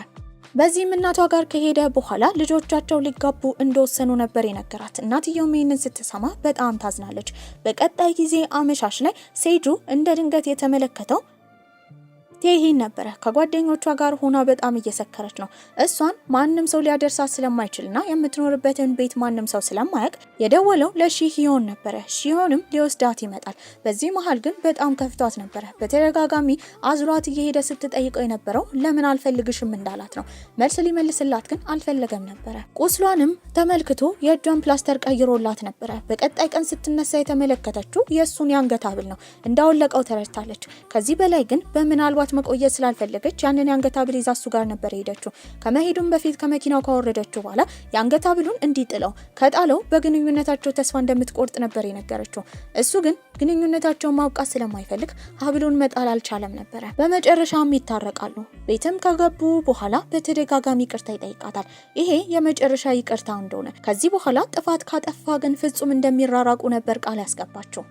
በዚህም እናቷ ጋር ከሄደ በኋላ ልጆቻቸው ሊጋቡ እንደወሰኑ ነበር የነገራት። እናትየውም ይህንን ስትሰማ በጣም ታዝናለች። በቀጣይ ጊዜ አመሻሽ ላይ ሴጁ እንደ ድንገት የተመለከተው ቴሂ ነበረ። ከጓደኞቿ ጋር ሆና በጣም እየሰከረች ነው። እሷን ማንም ሰው ሊያደርሳት ስለማይችልና የምትኖርበትን ቤት ማንም ሰው ስለማያውቅ የደወለው ለሺሂዮን ነበረ። ሺሂዮንም ሊወስዳት ይመጣል። በዚህ መሃል ግን በጣም ከፍቷት ነበረ። በተደጋጋሚ አዝሯት እየሄደ ስትጠይቀው የነበረው ለምን አልፈልግሽም እንዳላት ነው። መልስ ሊመልስላት ግን አልፈለገም ነበረ። ቁስሏንም ተመልክቶ የእጇን ፕላስተር ቀይሮላት ነበረ። በቀጣይ ቀን ስትነሳ የተመለከተችው የእሱን የአንገት ሐብል ነው። እንዳወለቀው ተረድታለች። ከዚህ በላይ ግን በምናልባት መቆየት ስላልፈለገች ያንን የአንገት ሐብል ይዛ እሱ ጋር ነበር የሄደችው። ከመሄዱም በፊት ከመኪናው ካወረደችው በኋላ የአንገት ሐብሉን እንዲጥለው ከጣለው በግንኙነታቸው ተስፋ እንደምትቆርጥ ነበር የነገረችው። እሱ ግን ግንኙነታቸውን ማውቃት ስለማይፈልግ ሐብሉን መጣል አልቻለም ነበረ። በመጨረሻም ይታረቃሉ። ቤትም ከገቡ በኋላ በተደጋጋሚ ይቅርታ ይጠይቃታል። ይሄ የመጨረሻ ይቅርታ እንደሆነ ከዚህ በኋላ ጥፋት ካጠፋ ግን ፍጹም እንደሚራራቁ ነበር ቃል ያስገባቸው።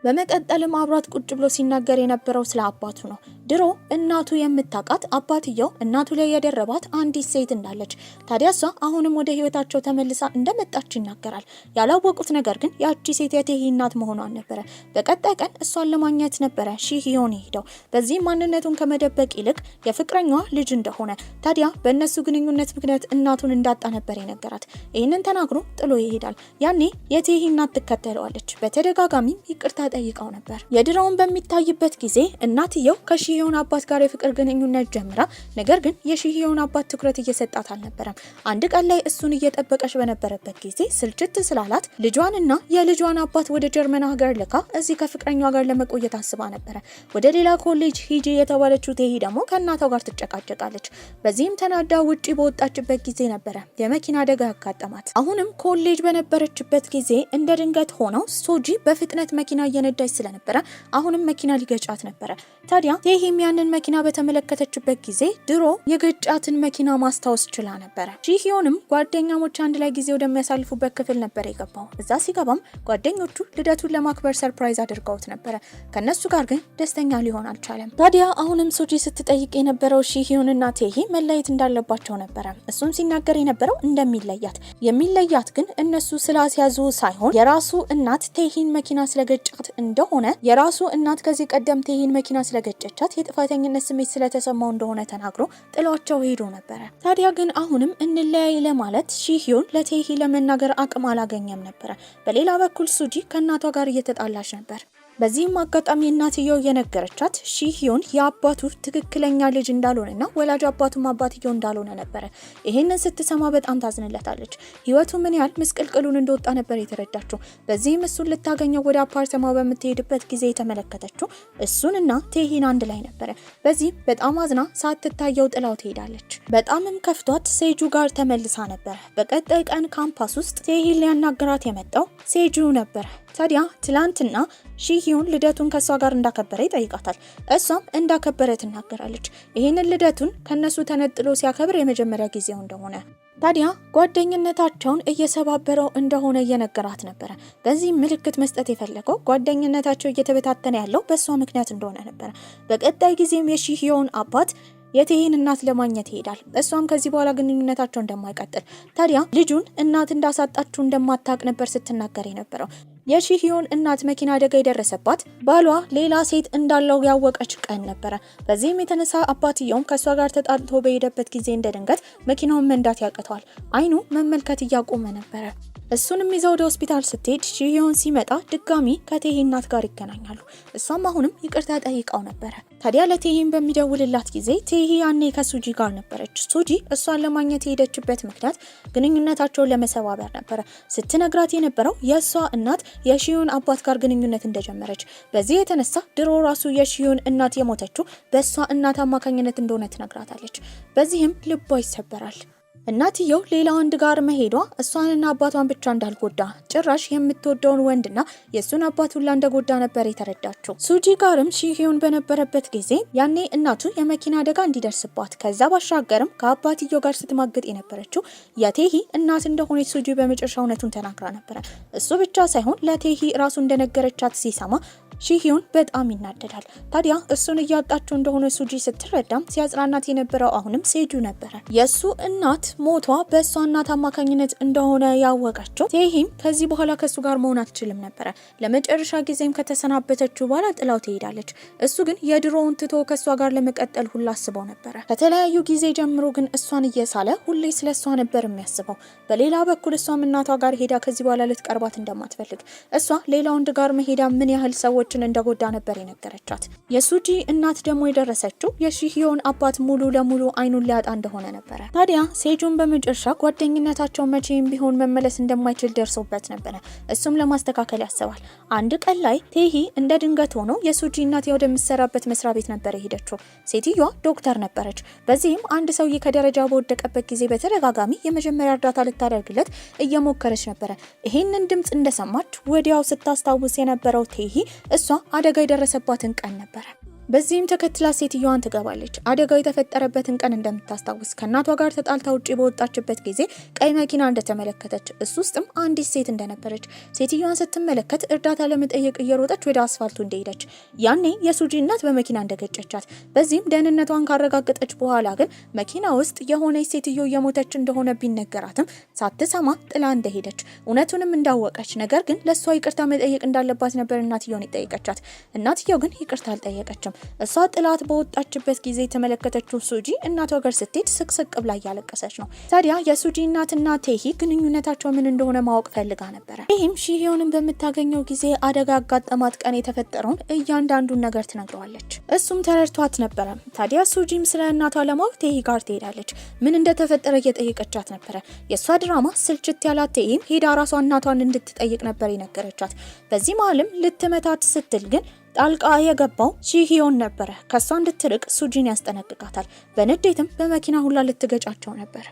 በመቀጠልም አብሯት ቁጭ ብሎ ሲናገር የነበረው ስለ አባቱ ነው። ድሮ እናቱ የምታውቃት አባትየው እናቱ ላይ ያደረባት አንዲት ሴት እንዳለች፣ ታዲያ እሷ አሁንም ወደ ህይወታቸው ተመልሳ እንደመጣች ይናገራል። ያላወቁት ነገር ግን ያቺ ሴት የቴሂ እናት መሆኗን ነበረ። በቀጣይ ቀን እሷን ለማግኘት ነበረ ሺሂዮን ሄደው። በዚህ ማንነቱን ከመደበቅ ይልቅ የፍቅረኛዋ ልጅ እንደሆነ፣ ታዲያ በእነሱ ግንኙነት ምክንያት እናቱን እንዳጣ ነበር የነገራት። ይህንን ተናግሮ ጥሎ ይሄዳል። ያኔ የቴሂ እናት ትከተለዋለች። በተደጋጋሚም ይቅርታ ጠይቀው ነበር። የድሮውን በሚታይበት ጊዜ እናትየው ከሺሂዮን አባት ጋር የፍቅር ግንኙነት ጀምራ፣ ነገር ግን የሺሂዮን አባት ትኩረት እየሰጣት አልነበረም። አንድ ቀን ላይ እሱን እየጠበቀች በነበረበት ጊዜ ስልችት ስላላት ልጇንና የልጇን አባት ወደ ጀርመን ሀገር ልካ እዚህ ከፍቅረኛዋ ጋር ለመቆየት አስባ ነበረ። ወደ ሌላ ኮሌጅ ሂጂ የተባለችው ቴሂ ደግሞ ከእናቷ ጋር ትጨቃጨቃለች። በዚህም ተናዳ ውጪ በወጣችበት ጊዜ ነበረ የመኪና አደጋ ያጋጠማት። አሁንም ኮሌጅ በነበረችበት ጊዜ እንደ ድንገት ሆነው ሶጂ በፍጥነት መኪና እየነዳች ስለነበረ አሁንም መኪና ሊገጫት ነበረ። ታዲያ ቴሂም ያንን መኪና በተመለከተችበት ጊዜ ድሮ የገጫትን መኪና ማስታወስ ችላ ነበረ። ሺሂዮንም ጓደኛሞች አንድ ላይ ጊዜ ወደሚያሳልፉበት ክፍል ነበር የገባው። እዛ ሲገባም ጓደኞቹ ልደቱን ለማክበር ሰርፕራይዝ አድርገውት ነበረ። ከነሱ ጋር ግን ደስተኛ ሊሆን አልቻለም። ታዲያ አሁንም ሱጂ ስትጠይቅ የነበረው ሺሂዮንና ቴሂ መለየት እንዳለባቸው ነበረ። እሱም ሲናገር የነበረው እንደሚለያት፣ የሚለያት ግን እነሱ ስላስያዙ ሳይሆን የራሱ እናት ቴሂን መኪና ስለገጫት እንደሆነ፣ የራሱ እናት ከዚህ ቀደም ቴሂን መኪና ስለገጨቻት የጥፋተኝነት ስሜት ስለተሰማው እንደሆነ ተናግሮ ጥሏቸው ሄዶ ነበረ። ታዲያ ግን አሁንም እንለያይ ለማለት ሺሂዮን ለቴሂ ለመናገር አቅም አላገኘም ነበረ። በሌላ በኩል ሱጂ ከእናቷ ጋር እየተጣላች ነበር። በዚህም አጋጣሚ እናትየው የነገረቻት ሺሂዮን የአባቱ ትክክለኛ ልጅ እንዳልሆነና ወላጅ አባቱም አባትየው እንዳልሆነ ነበር። ይሄንን ስትሰማ በጣም ታዝንለታለች። ህይወቱ ምን ያህል ምስቅልቅሉን እንደወጣ ነበር የተረዳችው። በዚህም እሱን ልታገኘው ወደ አፓርተማው በምትሄድበት ጊዜ የተመለከተችው እሱንና ቴሂን አንድ ላይ ነበር። በዚህም በጣም አዝና ሳትታየው ጥላው ትሄዳለች። በጣምም ከፍቷት ሴጁ ጋር ተመልሳ ነበር። በቀጣይ ቀን ካምፓስ ውስጥ ቴሂን ሊያናገራት የመጣው ሴጁ ነበር። ታዲያ ትላንትና ሺሂዮን ልደቱን ከሷ ጋር እንዳከበረ ይጠይቃታል። እሷም እንዳከበረ ትናገራለች። ይሄንን ልደቱን ከነሱ ተነጥሎ ሲያከብር የመጀመሪያ ጊዜው እንደሆነ ታዲያ ጓደኝነታቸውን እየሰባበረው እንደሆነ እየነገራት ነበረ። በዚህ ምልክት መስጠት የፈለገው ጓደኝነታቸው እየተበታተነ ያለው በሷ ምክንያት እንደሆነ ነበረ። በቀጣይ ጊዜም የሺሂዮን አባት የቴሂን እናት ለማግኘት ይሄዳል። እሷም ከዚህ በኋላ ግንኙነታቸው እንደማይቀጥል ታዲያ ልጁን እናት እንዳሳጣችሁ እንደማታቅ ነበር ስትናገር የነበረው። የሺሂዮን እናት መኪና አደጋ የደረሰባት ባሏ ሌላ ሴት እንዳለው ያወቀች ቀን ነበረ። በዚህም የተነሳ አባትየውም ከሷ ጋር ተጣልቶ በሄደበት ጊዜ እንደድንገት መኪናውን መንዳት ያቅተዋል። አይኑ መመልከት እያቆመ ነበረ። እሱንም ይዘው ወደ ሆስፒታል ስትሄድ ሺሂዮን ሲመጣ ድጋሚ ከቴሂ እናት ጋር ይገናኛሉ። እሷም አሁንም ይቅርታ ጠይቃው ነበረ። ታዲያ ለቴሂን በሚደውልላት ጊዜ ቴሂ ያኔ ከሱጂ ጋር ነበረች። ሱጂ እሷን ለማግኘት የሄደችበት ምክንያት ግንኙነታቸውን ለመሰባበር ነበረ። ስትነግራት የነበረው የእሷ እናት የሺሂዮን አባት ጋር ግንኙነት እንደጀመረች፣ በዚህ የተነሳ ድሮ ራሱ የሺሂዮን እናት የሞተችው በእሷ እናት አማካኝነት እንደሆነ ትነግራታለች። በዚህም ልቧ ይሰበራል። እናትየው ሌላ ወንድ ጋር መሄዷ እሷንና አባቷን ብቻ እንዳልጎዳ ጭራሽ የምትወደውን ወንድና የሱን አባት ሁላ እንደጎዳ ነበር የተረዳችው። ሱጂ ጋርም ሺሂዮን በነበረበት ጊዜ ያኔ እናቱ የመኪና አደጋ እንዲደርስባት ከዛ ባሻገርም ከአባትየው ጋር ስትማግጥ የነበረችው የቴሂ እናት እንደሆነች ሱጂ በመጨረሻ እውነቱን ተናግራ ነበረ። እሱ ብቻ ሳይሆን ለቴሂ ራሱ እንደነገረቻት ሲሰማ ሺሂዮን በጣም ይናደዳል። ታዲያ እሱን እያጣቸው እንደሆነ ሱጂ ስትረዳም ሲያጽናናት የነበረው አሁንም ሴጁ ነበረ። የሱ እናት ሞቷ በእሷ እናት አማካኝነት እንደሆነ ያወቀችው ቴሂም ከዚህ በኋላ ከሱ ጋር መሆን አትችልም ነበረ። ለመጨረሻ ጊዜም ከተሰናበተችው በኋላ ጥላው ትሄዳለች። እሱ ግን የድሮውን ትቶ ከሷ ጋር ለመቀጠል ሁላ አስበው ነበረ። ከተለያዩ ጊዜ ጀምሮ ግን እሷን እየሳለ ሁሌ ስለ እሷ ነበር የሚያስበው። በሌላ በኩል እሷም እናቷ ጋር ሄዳ ከዚህ በኋላ ልትቀርባት እንደማትፈልግ፣ እሷ ሌላ ወንድ ጋር መሄዳ ምን ያህል ሰዎች እንደጎዳ ነበር የነገረቻት። የሱጂ እናት ደግሞ የደረሰችው የሺሂዮን አባት ሙሉ ለሙሉ አይኑን ሊያጣ እንደሆነ ነበረ። ታዲያ ሴጁን በመጨረሻ ጓደኝነታቸው መቼም ቢሆን መመለስ እንደማይችል ደርሶበት ነበረ። እሱም ለማስተካከል ያስባል። አንድ ቀን ላይ ቴሂ እንደ ድንገት ሆኖ የሱጂ እናት ወደምትሰራበት መስሪያ ቤት ነበር የሄደችው። ሴትዮዋ ዶክተር ነበረች። በዚህም አንድ ሰውዬ ከደረጃ በወደቀበት ጊዜ በተደጋጋሚ የመጀመሪያ እርዳታ ልታደርግለት እየሞከረች ነበረ። ይሄንን ድምጽ እንደሰማች ወዲያው ስታስታውስ የነበረው ቴሂ እሷ አደጋ የደረሰባትን ቀን ነበረ። በዚህም ተከትላ ሴትዮዋን ትገባለች። አደጋው የተፈጠረበትን ቀን እንደምታስታውስ ከእናቷ ጋር ተጣልታ ውጪ በወጣችበት ጊዜ ቀይ መኪና እንደተመለከተች፣ እሱ ውስጥም አንዲት ሴት እንደነበረች ሴትዮዋን ስትመለከት እርዳታ ለመጠየቅ እየሮጠች ወደ አስፋልቱ እንደሄደች ያኔ የሱጂ እናት በመኪና እንደገጨቻት፣ በዚህም ደህንነቷን ካረጋገጠች በኋላ ግን መኪና ውስጥ የሆነች ሴትዮ እየሞተች እንደሆነ ቢነገራትም ሳትሰማ ጥላ እንደሄደች እውነቱንም እንዳወቀች፣ ነገር ግን ለሷ ይቅርታ መጠየቅ እንዳለባት ነበር እናትየውን የጠየቀቻት። እናትየው ግን ይቅርታ አልጠየቀችም። እሷ ጥላት በወጣችበት ጊዜ የተመለከተችው ሱጂ እናቷ ጋር ስትሄድ ስቅስቅ ብላ እያለቀሰች ነው። ታዲያ የሱጂ እናትና ቴሂ ግንኙነታቸው ምን እንደሆነ ማወቅ ፈልጋ ነበረ። ይህም ሺሂዮንን በምታገኘው ጊዜ አደጋ ያጋጠማት ቀን የተፈጠረውን እያንዳንዱን ነገር ትነግረዋለች። እሱም ተረድቷት ነበረ። ታዲያ ሱጂም ስለ እናቷ ለማወቅ ቴሂ ጋር ትሄዳለች። ምን እንደተፈጠረ እየጠየቀቻት ነበረ። የእሷ ድራማ ስልችት ያላት ቴሂም ሄዳ ራሷ እናቷን እንድትጠይቅ ነበር የነገረቻት። በዚህ መሀልም ልትመታት ስትል ግን ጣልቃ የገባው ሺሂዮን ነበረ። ከሷ እንድትርቅ ሱጂን ያስጠነቅቃታል። በንዴትም በመኪና ሁላ ልትገጫቸው ነበር።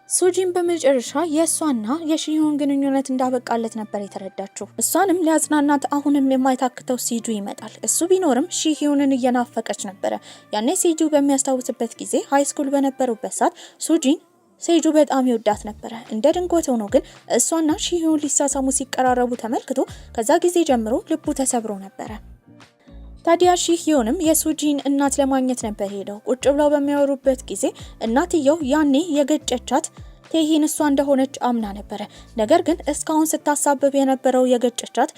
ሱጂን በመጨረሻ የእሷና የሺሂዮን ግንኙነት እንዳበቃለት ነበር የተረዳችው። እሷንም ሊያጽናናት አሁንም የማይታክተው ሲጁ ይመጣል። እሱ ቢኖርም ሺሂዮንን እየናፈቀች ነበረ። ያኔ ሲጁ በሚያስታውስበት ጊዜ ሃይስኩል በነበሩበት ሰዓት ሱጂን ሴጁ በጣም ይወዳት ነበረ። እንደ ድንገት ሆኖ ግን እሷና ሺሂዮን ሊሳሳሙ ሲቀራረቡ ተመልክቶ ከዛ ጊዜ ጀምሮ ልቡ ተሰብሮ ነበረ። ታዲያ ሺሂዮንም የሱጂን እናት ለማግኘት ነበር ሄደው። ቁጭ ብለው በሚያወሩበት ጊዜ እናትየው ያኔ የገጨቻት ቴሂን እሷ እንደሆነች አምና ነበረ። ነገር ግን እስካሁን ስታሳብብ የነበረው የገጨቻት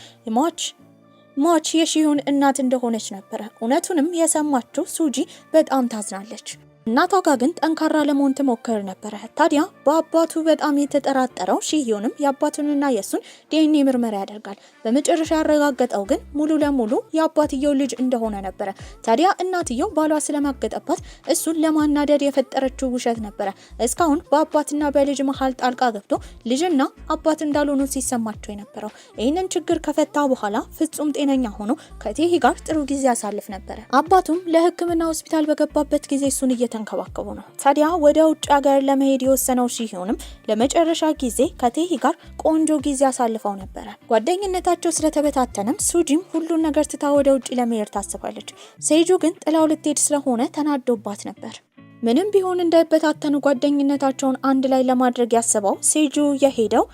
ሟች የሺሂዮን እናት እንደሆነች ነበረ። እውነቱንም የሰማችው ሱጂ በጣም ታዝናለች። እናቷ ጋር ግን ጠንካራ ለመሆን ትሞክር ነበር። ታዲያ በአባቱ በጣም የተጠራጠረው ሺሂዮንም የአባቱንና የሱን ዲኤንኤ ምርመራ ያደርጋል። በመጨረሻ ያረጋገጠው ግን ሙሉ ለሙሉ የአባትየው ልጅ እንደሆነ ነበር። ታዲያ እናትየው ባሏ ስለማገጠባት እሱን ለማናደድ የፈጠረችው ውሸት ነበር። እስካሁን በአባትና በልጅ መሃል ጣልቃ ገብቶ ልጅና አባት እንዳልሆኑ ሲሰማቸው የነበረው። ይህንን ችግር ከፈታ በኋላ ፍጹም ጤነኛ ሆኖ ከቴሂ ጋር ጥሩ ጊዜ ያሳልፍ ነበር። አባቱም ለሕክምና ሆስፒታል በገባበት ጊዜ እሱን እየተንከባከቡ ነው። ታዲያ ወደ ውጭ ሀገር ለመሄድ የወሰነው ሺሂዮንም ለመጨረሻ ጊዜ ከቴሂ ጋር ቆንጆ ጊዜ አሳልፈው ነበር። ጓደኝነታቸው ስለተበታተነም ሱጂም ሁሉን ነገር ትታ ወደ ውጭ ለመሄድ ታስባለች። ሴጁ ግን ጥላው ልትሄድ ስለሆነ ተናዶባት ነበር። ምንም ቢሆን እንዳይበታተኑ ጓደኝነታቸውን አንድ ላይ ለማድረግ ያስበው ሴጁ የሄደው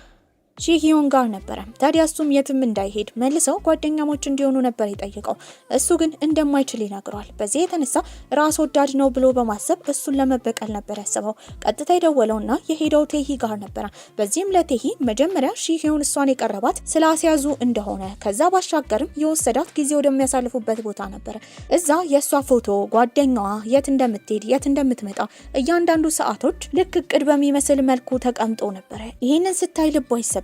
ሺሂዮን ጋር ነበረ። ታዲያ እሱም የትም እንዳይሄድ መልሰው ጓደኛሞች እንዲሆኑ ነበር የጠየቀው። እሱ ግን እንደማይችል ይነግረዋል። በዚህ የተነሳ ራስ ወዳድ ነው ብሎ በማሰብ እሱን ለመበቀል ነበር ያሰበው። ቀጥታ የደወለውና የሄደው ቴሂ ጋር ነበረ። በዚህም ለቴሂ መጀመሪያ ሺሂዮን እሷን የቀረባት ስላስያዙ እንደሆነ፣ ከዛ ባሻገርም የወሰዳት ጊዜ ወደሚያሳልፉበት ቦታ ነበረ። እዛ የእሷ ፎቶ፣ ጓደኛዋ የት እንደምትሄድ የት እንደምትመጣ እያንዳንዱ ሰዓቶች ልክ እቅድ በሚመስል መልኩ ተቀምጦ ነበረ። ይህንን ስታይ ልቧ ይሰበራል።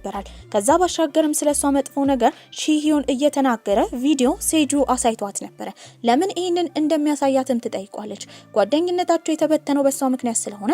ከዛ ባሻገርም ስለሷ መጥፎ ነገር ሺሂዮን እየተናገረ ቪዲዮ ሴጁ አሳይቷት ነበር። ለምን ይህንን እንደሚያሳያትም ትጠይቋለች። ጓደኝነታቸው የተበተነው በሷ ምክንያት ስለሆነ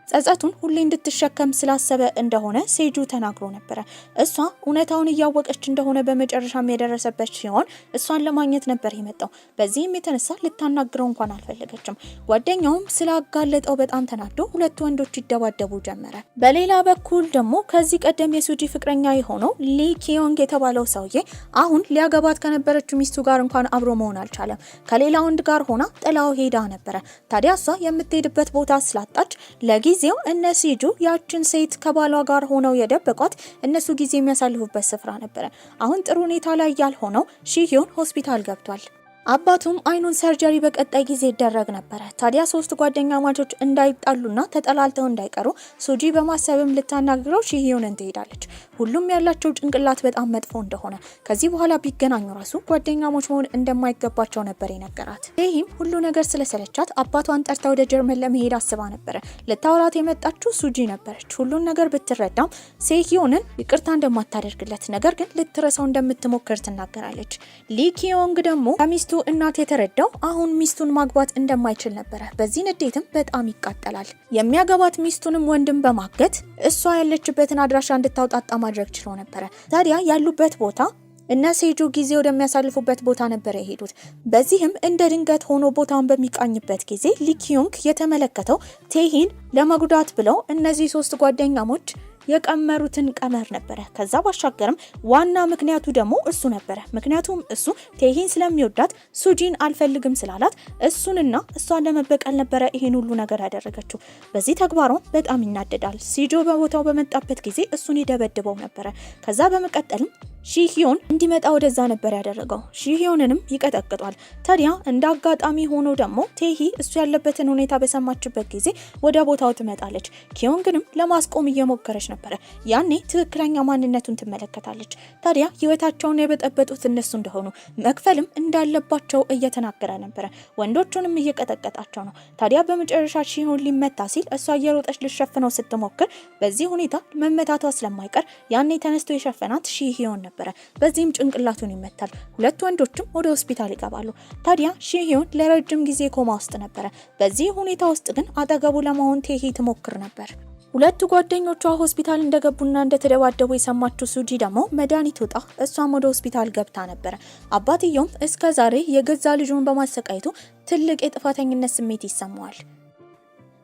ጸጸቱን ሁሌ እንድትሸከም ስላሰበ እንደሆነ ሴጁ ተናግሮ ነበር። እሷ እውነታውን እያወቀች እንደሆነ በመጨረሻም የደረሰበት ሲሆን እሷን ለማግኘት ነበር የመጣው። በዚህም የተነሳ ልታናግረው እንኳን አልፈለገችም። ጓደኛውም ስላጋለጠው በጣም ተናዶ ሁለቱ ወንዶች ይደባደቡ ጀመረ። በሌላ በኩል ደግሞ ከዚህ ቀደም የሱጂ ፍቅረኛ የሆነው ሊ ኪዮንግ የተባለው ሰውዬ አሁን ሊያገባት ከነበረችው ሚስቱ ጋር እንኳን አብሮ መሆን አልቻለም። ከሌላ ወንድ ጋር ሆና ጥላው ሄዳ ነበረ። ታዲያ እሷ የምትሄድበት ቦታ ስላጣች ለጊዜው እነ ሴጁ ያችን ሴት ከባሏ ጋር ሆነው የደበቋት እነሱ ጊዜ የሚያሳልፉበት ስፍራ ነበረ። አሁን ጥሩ ሁኔታ ላይ ያልሆነው ሺሂዮን ሆስፒታል ገብቷል። አባቱም አይኑን ሰርጀሪ በቀጣይ ጊዜ ይደረግ ነበር። ታዲያ ሶስት ጓደኛ ማቾች እንዳይጣሉና ተጠላልተው እንዳይቀሩ ሱጂ በማሰብም ልታናግረው ሺሂዮንን ትሄዳለች። ሁሉም ያላቸው ጭንቅላት በጣም መጥፎ እንደሆነ፣ ከዚህ በኋላ ቢገናኙ ራሱ ጓደኛሞች መሆን እንደማይገባቸው ነበር የነገራት። ይህም ሁሉ ነገር ስለሰለቻት አባቷን ጠርታ ወደ ጀርመን ለመሄድ አስባ ነበር። ልታወራት የመጣችው ሱጂ ነበረች። ሁሉን ነገር ብትረዳም ሺሂዮንን ይቅርታ እንደማታደርግለት፣ ነገር ግን ልትረሳው እንደምትሞክር ትናገራለች። ሊ ኪዮንግ ደግሞ ከሚስቱ እናት የተረዳው አሁን ሚስቱን ማግባት እንደማይችል ነበረ። በዚህ ንዴትም በጣም ይቃጠላል። የሚያገባት ሚስቱንም ወንድም በማገት እሷ ያለችበትን አድራሻ እንድታውጣጣ ማድረግ ችሎ ነበረ። ታዲያ ያሉበት ቦታ እነ ሴጁ ጊዜ ወደሚያሳልፉበት ቦታ ነበር የሄዱት። በዚህም እንደ ድንገት ሆኖ ቦታውን በሚቃኝበት ጊዜ ሊ ኪዮንግ የተመለከተው ቴሂን ለመጉዳት ብለው እነዚህ ሶስት ጓደኛሞች የቀመሩትን ቀመር ነበረ። ከዛ ባሻገርም ዋና ምክንያቱ ደግሞ እሱ ነበረ። ምክንያቱም እሱ ቴሂን ስለሚወዳት ሱጂን አልፈልግም ስላላት እሱንና እሷን ለመበቀል ነበረ ይሄን ሁሉ ነገር ያደረገችው። በዚህ ተግባሯ በጣም ይናደዳል። ሲጆ በቦታው በመጣበት ጊዜ እሱን ይደበድበው ነበረ። ከዛ በመቀጠልም ሺሂዮን እንዲመጣ ወደዛ ነበር ያደረገው። ሺሂዮንንም ይቀጠቅጧል። ታዲያ እንደ አጋጣሚ ሆኖ ደግሞ ቴሂ እሱ ያለበትን ሁኔታ በሰማችበት ጊዜ ወደ ቦታው ትመጣለች። ኪዮንግንም ለማስቆም እየሞከረች ነበረ። ያኔ ትክክለኛ ማንነቱን ትመለከታለች። ታዲያ ህይወታቸውን የበጠበጡት እነሱ እንደሆኑ መክፈልም እንዳለባቸው እየተናገረ ነበረ። ወንዶቹንም እየቀጠቀጣቸው ነው። ታዲያ በመጨረሻ ሺሂዮን ሊመታ ሲል እሷ እየሮጠች ልሸፍነው ስትሞክር በዚህ ሁኔታ መመታቷ ስለማይቀር ያኔ ተነስቶ የሸፈናት ሺሂዮን ነበር። በዚህም ጭንቅላቱን ይመታል። ሁለት ወንዶችም ወደ ሆስፒታል ይገባሉ። ታዲያ ሺሂዮን ለረጅም ጊዜ ኮማ ውስጥ ነበረ። በዚህ ሁኔታ ውስጥ ግን አጠገቡ ለመሆን ቴሂ ትሞክር ነበር። ሁለቱ ጓደኞቿ ሆስፒታል እንደገቡና እንደተደባደቡ የሰማችው ሱጂ ደግሞ መድኃኒት ወጣ እሷም ወደ ሆስፒታል ገብታ ነበረ። አባትየውም እስከዛሬ የገዛ ልጁን በማሰቃየቱ ትልቅ የጥፋተኝነት ስሜት ይሰማዋል።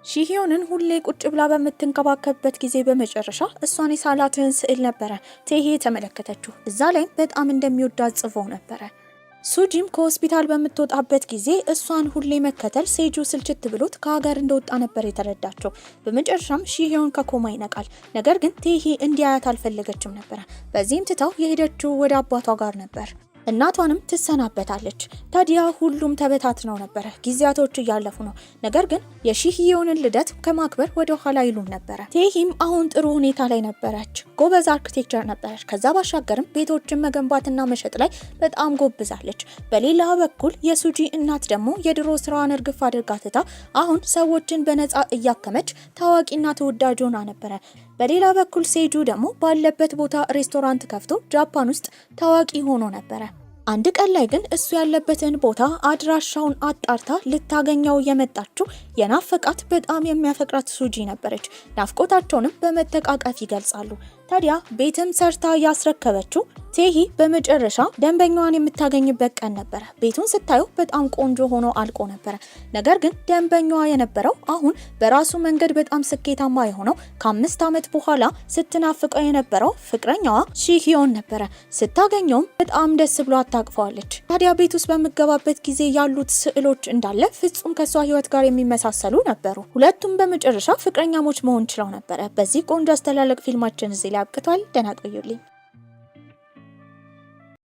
ሺሂዮንን ሁሌ ቁጭ ብላ በምትንከባከብበት ጊዜ በመጨረሻ እሷን የሳላትን ስዕል ነበረ ቴሂ የተመለከተችው። እዛ ላይም በጣም እንደሚወዳት ጽፎ ነበረ። ሱጂም ከሆስፒታል በምትወጣበት ጊዜ እሷን ሁሌ መከተል ሴጁ ስልችት ብሎት ከሀገር እንደወጣ ነበር የተረዳቸው። በመጨረሻም ሺሂዮን ከኮማ ይነቃል። ነገር ግን ቴሂ እንዲያያት አልፈለገችም ነበር። በዚህም ትታው የሄደችው ወደ አባቷ ጋር ነበር። እናቷንም ትሰናበታለች። ታዲያ ሁሉም ተበታትነው ነበረ። ጊዜያቶች እያለፉ ነው። ነገር ግን የሺህየውን ልደት ከማክበር ወደ ኋላ ይሉም ነበረ። ቴሂም አሁን ጥሩ ሁኔታ ላይ ነበረች። ጎበዝ አርክቴክቸር ነበረች። ከዛ ባሻገርም ቤቶችን መገንባትና መሸጥ ላይ በጣም ጎብዛለች። በሌላ በኩል የሱጂ እናት ደግሞ የድሮ ስራዋን እርግፍ አድርጋ ትታ አሁን ሰዎችን በነፃ እያከመች ታዋቂና ተወዳጅ ሆና ነበረ። በሌላ በኩል ሴጁ ደግሞ ባለበት ቦታ ሬስቶራንት ከፍቶ ጃፓን ውስጥ ታዋቂ ሆኖ ነበረ። አንድ ቀን ላይ ግን እሱ ያለበትን ቦታ አድራሻውን አጣርታ ልታገኘው የመጣችው የናፈቃት በጣም የሚያፈቅራት ሱጂ ነበረች። ናፍቆታቸውንም በመተቃቀፍ ይገልጻሉ። ታዲያ ቤትም ሰርታ ያስረከበችው ቴሂ በመጨረሻ ደንበኛዋን የምታገኝበት ቀን ነበረ። ቤቱን ስታየው በጣም ቆንጆ ሆኖ አልቆ ነበረ። ነገር ግን ደንበኛዋ የነበረው አሁን በራሱ መንገድ በጣም ስኬታማ የሆነው ከ5 ዓመት በኋላ ስትናፍቀው የነበረው ፍቅረኛዋ ሺህዮን ነበረ። ስታገኘውም በጣም ደስ ብሎ አታቅፈዋለች። ታዲያ ቤት ውስጥ በምገባበት ጊዜ ያሉት ስዕሎች እንዳለ ፍጹም ከሷ ህይወት ጋር የሚመሳሰሉ ነበሩ። ሁለቱም በመጨረሻ ፍቅረኛሞች መሆን ችለው ነበረ። በዚህ ቆንጆ አስተላለቅ ፊልማችን እዚህ ላይ አብቅቷል። ደህና ቆዩልኝ።